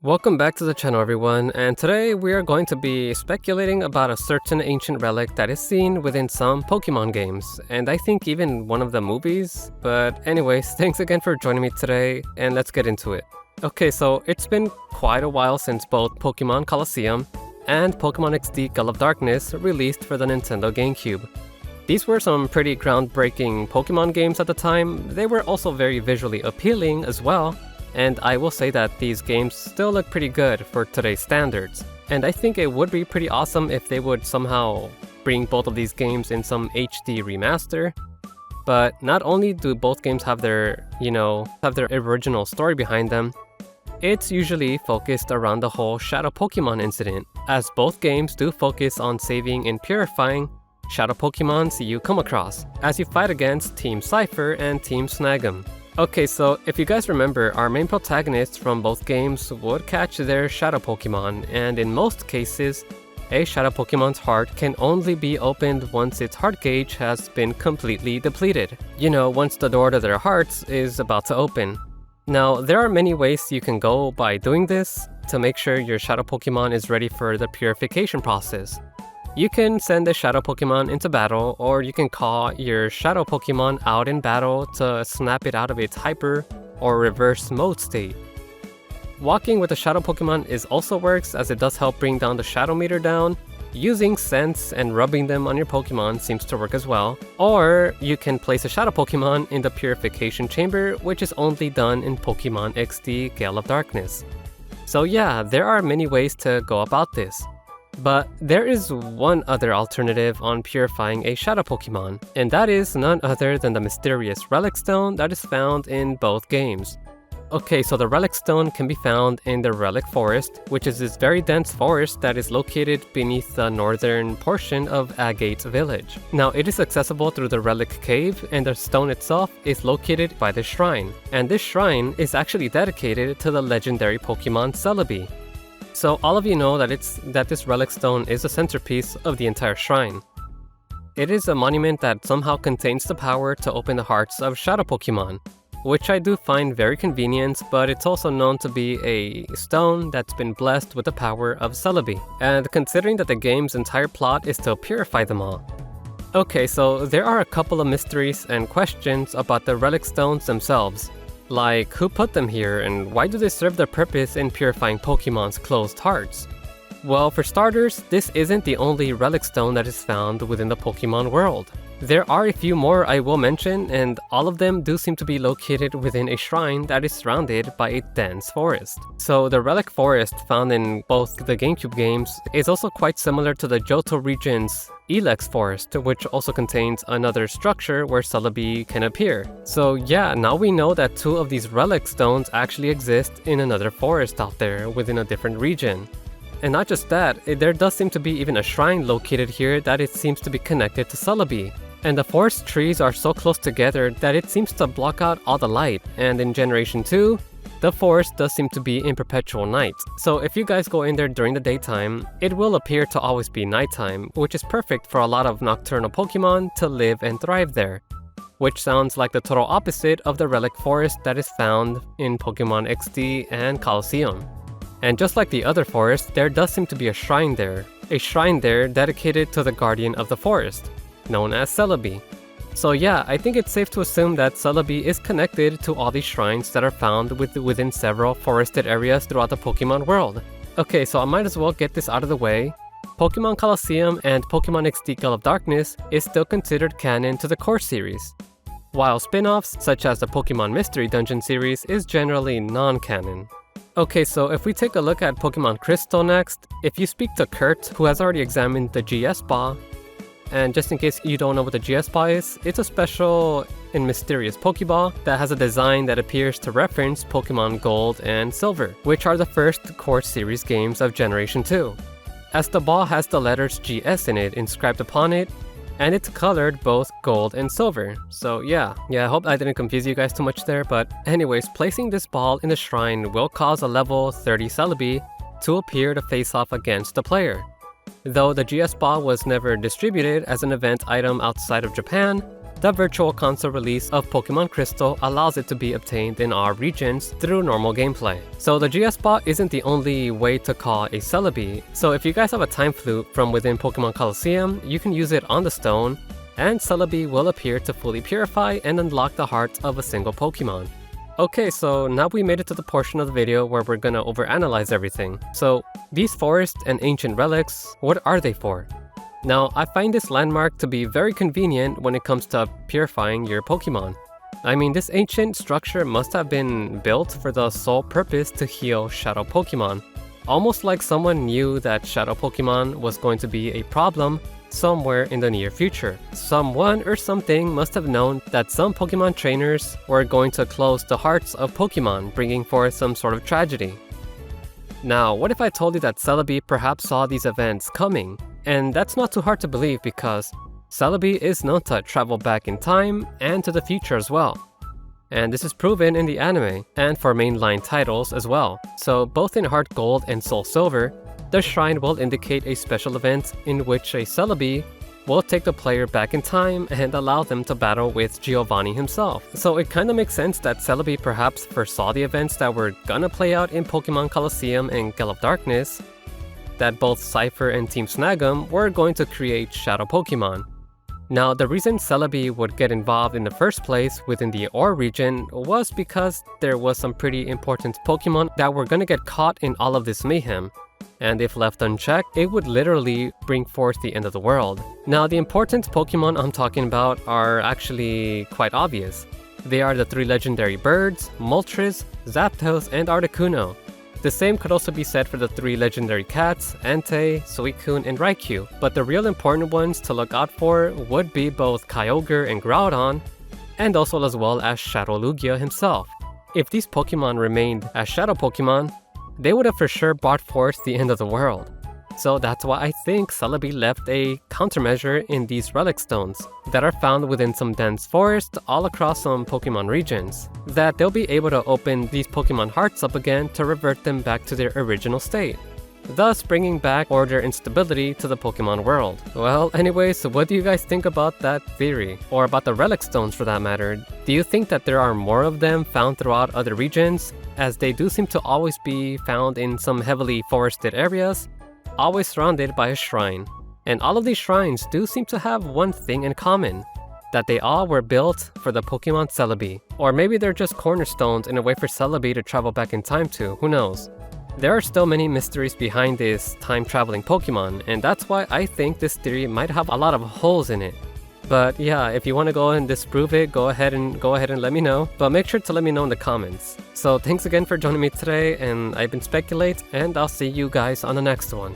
Welcome back to the channel, everyone, and today we are going to be speculating about a certain ancient relic that is seen within some Pokemon games, and I think even one of the movies. But anyways, thanks again for joining me today, and let's get into it. Okay, so it's been quite a while since both Pokemon Colosseum and Pokemon XD Gale of Darkness released for the Nintendo GameCube. These were some pretty groundbreaking Pokemon games at the time. They were also very visually appealing as well. And I will say that these games still look pretty good for today's standards. And I think it would be pretty awesome if they would somehow bring both of these games in some HD remaster. But not only do both games have their original story behind them, it's usually focused around the whole Shadow Pokemon incident, as both games do focus on saving and purifying Shadow Pokemons you come across, as you fight against Team Cypher and Team Snag'em. Okay, so if you guys remember, our main protagonists from both games would catch their Shadow Pokemon, and in most cases, a Shadow Pokemon's heart can only be opened once its heart gauge has been completely depleted. You know, once the door to their hearts is about to open. Now, there are many ways you can go by doing this to make sure your Shadow Pokemon is ready for the purification process. You can send a Shadow Pokemon into battle, or you can call your Shadow Pokemon out in battle to snap it out of its hyper or reverse mode state. Walking with a Shadow Pokemon also works, as it does help bring down the Shadow meter down. Using scents and rubbing them on your Pokemon seems to work as well. Or you can place a Shadow Pokemon in the Purification Chamber, which is only done in Pokemon XD Gale of Darkness. So yeah, there are many ways to go about this. But there is one other alternative on purifying a Shadow Pokemon, and that is none other than the mysterious Relic Stone that is found in both games. Okay, so the Relic Stone can be found in the Relic Forest, which is this very dense forest that is located beneath the northern portion of Agate Village. Now, it is accessible through the Relic Cave, and the stone itself is located by the shrine. And this shrine is actually dedicated to the legendary Pokemon Celebi. So all of you know that this Relic Stone is the centerpiece of the entire shrine. It is a monument that somehow contains the power to open the hearts of Shadow Pokemon, which I do find very convenient, but it's also known to be a stone that's been blessed with the power of Celebi, and considering that the game's entire plot is to purify them all. Okay, so there are a couple of mysteries and questions about the Relic Stones themselves. Like, who put them here, and why do they serve their purpose in purifying Pokemon's closed hearts? Well, for starters, this isn't the only Relic Stone that is found within the Pokemon world. There are a few more I will mention, and all of them do seem to be located within a shrine that is surrounded by a dense forest. So the Relic Forest found in both the GameCube games is also quite similar to the Johto region's Ilex Forest, which also contains another structure where Celebi can appear. So yeah, now we know that two of these Relic Stones actually exist in another forest out there within a different region. And not just that, there does seem to be even a shrine located here that it seems to be connected to Celebi. And the forest trees are so close together that it seems to block out all the light, and in Generation 2, the forest does seem to be in perpetual night. So if you guys go in there during the daytime, it will appear to always be nighttime, which is perfect for a lot of nocturnal Pokemon to live and thrive there. Which sounds like the total opposite of the Relic Forest that is found in Pokemon XD and Colosseum. And just like the other forest, there does seem to be a shrine there dedicated to the guardian of the forest, known as Celebi. So yeah, I think it's safe to assume that Celebi is connected to all these shrines that are found within several forested areas throughout the Pokemon world. Okay, so I might as well get this out of the way. Pokemon Colosseum and Pokemon XD Gale of Darkness is still considered canon to the core series, while spin-offs such as the Pokemon Mystery Dungeon series is generally non-canon. Okay, so if we take a look at Pokemon Crystal next, if you speak to Kurt, who has already examined the GS Spa, and just in case you don't know what the GS Spa is, it's a special and mysterious Pokeball that has a design that appears to reference Pokemon Gold and Silver, which are the first core series games of Generation 2. As the ball has the letters GS in it inscribed upon it, and it's colored both gold and silver. So yeah, I hope I didn't confuse you guys too much there, but anyways, placing this ball in the shrine will cause a level 30 Celebi to appear to face off against the player. Though the GS Ball was never distributed as an event item outside of Japan, the virtual console release of Pokemon Crystal allows it to be obtained in our regions through normal gameplay. So the GS bot isn't the only way to call a Celebi, so if you guys have a time flute from within Pokemon Coliseum, you can use it on the stone, and Celebi will appear to fully purify and unlock the heart of a single Pokemon. Okay, so now we made it to the portion of the video where we're gonna overanalyze everything. So, these forests and ancient relics, what are they for? Now, I find this landmark to be very convenient when it comes to purifying your Pokemon. I mean, this ancient structure must have been built for the sole purpose to heal Shadow Pokemon. Almost like someone knew that Shadow Pokemon was going to be a problem somewhere in the near future. Someone or something must have known that some Pokemon trainers were going to close the hearts of Pokemon, bringing forth some sort of tragedy. Now, what if I told you that Celebi perhaps saw these events coming? And that's not too hard to believe because Celebi is known to travel back in time and to the future as well. And this is proven in the anime, and for mainline titles as well. So both in Heart Gold and Soul Silver, the shrine will indicate a special event in which a Celebi will take the player back in time and allow them to battle with Giovanni himself. So it kinda makes sense that Celebi perhaps foresaw the events that were gonna play out in Pokemon Coliseum and Gale of Darkness, that both Cypher and Team Snag'em were going to create Shadow Pokemon. Now, the reason Celebi would get involved in the first place within the Ore region was because there was some pretty important Pokemon that were gonna get caught in all of this mayhem. And if left unchecked, it would literally bring forth the end of the world. Now, the important Pokemon I'm talking about are actually quite obvious. They are the 3 legendary birds, Moltres, Zapdos, and Articuno. The same could also be said for the 3 legendary cats, Entei, Suicune, and Raikou, but the real important ones to look out for would be both Kyogre and Groudon, and also as well as Shadow Lugia himself. If these Pokemon remained as Shadow Pokemon, they would have for sure brought forth the end of the world. So that's why I think Celebi left a countermeasure in these Relic Stones that are found within some dense forest all across some Pokemon regions, that they'll be able to open these Pokemon hearts up again to revert them back to their original state, thus bringing back order and stability to the Pokemon world. Well, anyways, what do you guys think about that theory? Or about the Relic Stones for that matter? Do you think that there are more of them found throughout other regions, as they do seem to always be found in some heavily forested areas, always surrounded by a shrine? And all of these shrines do seem to have one thing in common, that they all were built for the Pokemon Celebi. Or maybe they're just cornerstones in a way for Celebi to travel back in time to, who knows? There are still many mysteries behind this time-traveling Pokemon, and that's why I think this theory might have a lot of holes in it. But yeah, if you want to go and disprove it, go ahead and let me know. But make sure to let me know in the comments. So thanks again for joining me today, and I've been Speculate, and I'll see you guys on the next one.